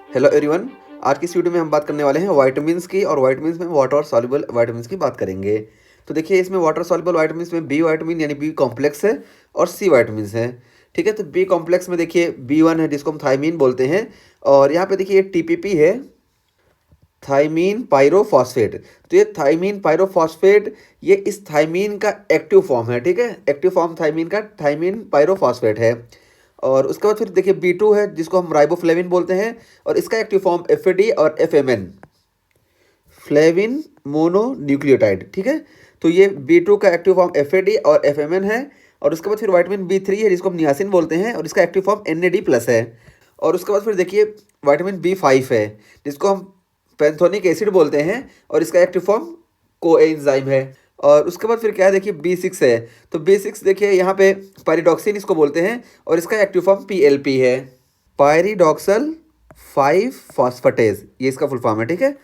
Hello everyone. आज की इस वीडियो में हम बात करने वाले हैं विटामिन्स की और विटामिन्स में वाटर सॉल्युबल विटामिन्स की बात करेंगे। तो देखिए इसमें वाटर सॉल्युबल विटामिन्स में बी विटामिन यानी बी कॉम्प्लेक्स है और सी विटामिन्स है। ठीक है, तो बी कॉम्प्लेक्स में देखिए बी1 है जिसको हम थायमीन बोलते हैं और यहाँ पे देखिए टीपीपी है, थायमीन पायरोफॉस्फेट। तो ये थायमीन पायरोफॉस्फेट ये इस थायमीन का एक्टिव फॉर्म है। ठीक है, एक्टिव फॉर्म थायमीन का थायमीन पायरोफॉस्फेट है। और उसके बाद फिर देखिए बी2 है जिसको हम राइबोफ्लेविन बोलते हैं और इसका एक्टिव फॉर्म एफ और एफ फ्लेविन मोनो न्यूक्लियोटाइड। ठीक है, तो ये बी2 का एक्टिव फॉर्म एफ और एफ है। और उसके बाद फिर विटामिन बी3 है जिसको हम नियासिन बोलते हैं और इसका एक्टिव फॉर्म NAD+ है। और उसके बाद फिर देखिए विटामिन बी5 है जिसको हम पैंथोनिक एसिड बोलते हैं और इसका एक्टिव फॉर्म कोएंजाइम है। और उसके बाद फिर क्या है देखिए बी6 है। तो बी6 देखिए यहाँ पे पायरिडॉक्सिन इसको बोलते हैं और इसका एक्टिव फॉर्म PLP है, पायरिडॉक्सल 5 फॉस्फेटेज, ये इसका फुल फॉर्म है। ठीक है,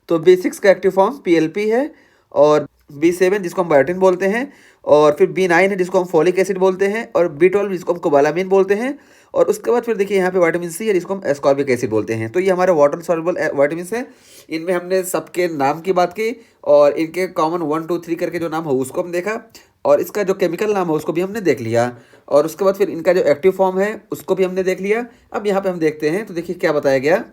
तो बी6 का एक्टिव फॉर्म PLP है। और बी7 जिसको हम बायोटिन बोलते हैं और फिर बी9 है जिसको हम फॉलिक एसिड बोलते हैं और बी12 जिसको हम कोबालामिन बोलते हैं। और उसके बाद फिर देखिए यहाँ पे विटामिन सी है जिसको हम एस्कॉर्बिक एसिड बोलते हैं। तो ये हमारे वाटर सॉल्युबल विटामिन है। इनमें हमने सबके नाम की बात की और इनके कॉमन 1 2 3 करके जो नाम हो उसको हम देखा और इसका जो केमिकल नाम हो उसको भी हमने देख लिया। और उसके बाद फिर इनका जो एक्टिव फॉर्म है उसको भी हमने देख लिया। अब यहाँ पे हम देखते हैं, तो देखिए क्या बताया गया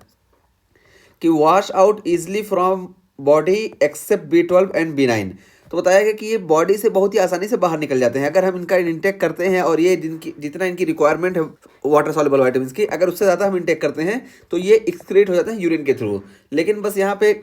कि wash out easily from body except बी12 एंड बी9। तो बताया गया कि ये बॉडी से बहुत ही आसानी से बाहर निकल जाते हैं अगर हम इनका इंटेक करते हैं और ये जिनकी जितना इनकी रिक्वायरमेंट है वाटर सॉल्युबल विटामिन्स की, अगर उससे ज़्यादा हम इंटेक करते हैं तो ये एक्सक्रीट हो जाते हैं यूरिन के थ्रू। लेकिन बस यहाँ पे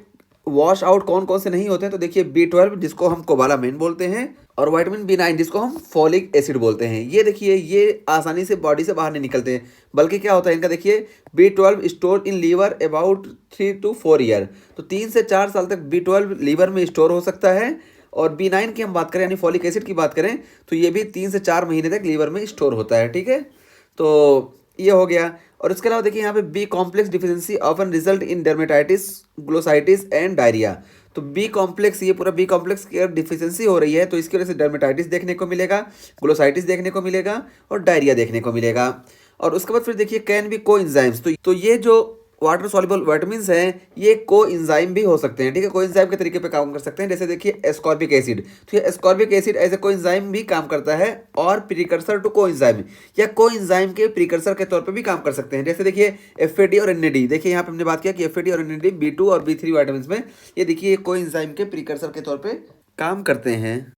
वॉश आउट कौन कौन से नहीं होते हैं, तो देखिए बी12 जिसको हम कोबालामिन बोलते हैं और विटामिन बी9 जिसको हम फॉलिक एसिड बोलते हैं। ये देखिए ये आसानी से बॉडी से बाहर नहीं निकलते हैं, बल्कि क्या होता है इनका देखिए बी12 store in liver about 3 to 4 year. तो 3 से 4 साल तक बी12 लीवर में स्टोर हो सकता है। और बी9 की हम बात करें यानी फॉलिक एसिड की बात करें तो ये भी 3 से 4 महीने तक लीवर में स्टोर होता है। ठीक है, तो ये हो गया। और इसके अलावा देखिए यहाँ पे B complex deficiency often result in dermatitis, glossitis and diarrhoea. तो बी कॉम्प्लेक्स, ये पूरा बी कॉम्प्लेक्स की अगर डिफिशिएंसी हो रही है तो इसकी वजह से डर्मेटाइटिस देखने को मिलेगा, ग्लोसाइटिस देखने को मिलेगा और डायरिया देखने को मिलेगा। और उसके बाद फिर देखिए कैन बी को इंजाइम्स। तो ये जो वाटर सॉल्युबल विटामिन्स हैं ये को इंजाइम भी हो सकते हैं। ठीक है, को इंजाइम के तरीके पे काम कर सकते हैं। जैसे देखिए एस्कॉर्बिक एसिड, तो ये एस्कॉर्बिक एसिड एज ए को इंजाइम भी काम करता है और प्रीकर्सर टू को इंजाइम या को इंजाइम के प्रीकर्सर के तौर पे भी काम कर सकते हैं। जैसे देखिए एफ और NAD, देखिए यहाँ पे हमने बात किया कि एफ और NAD बी2 और बी3 विटामिन्स में ये देखिए को इंजाइम के प्रीकर्सर के तौर पर काम करते हैं।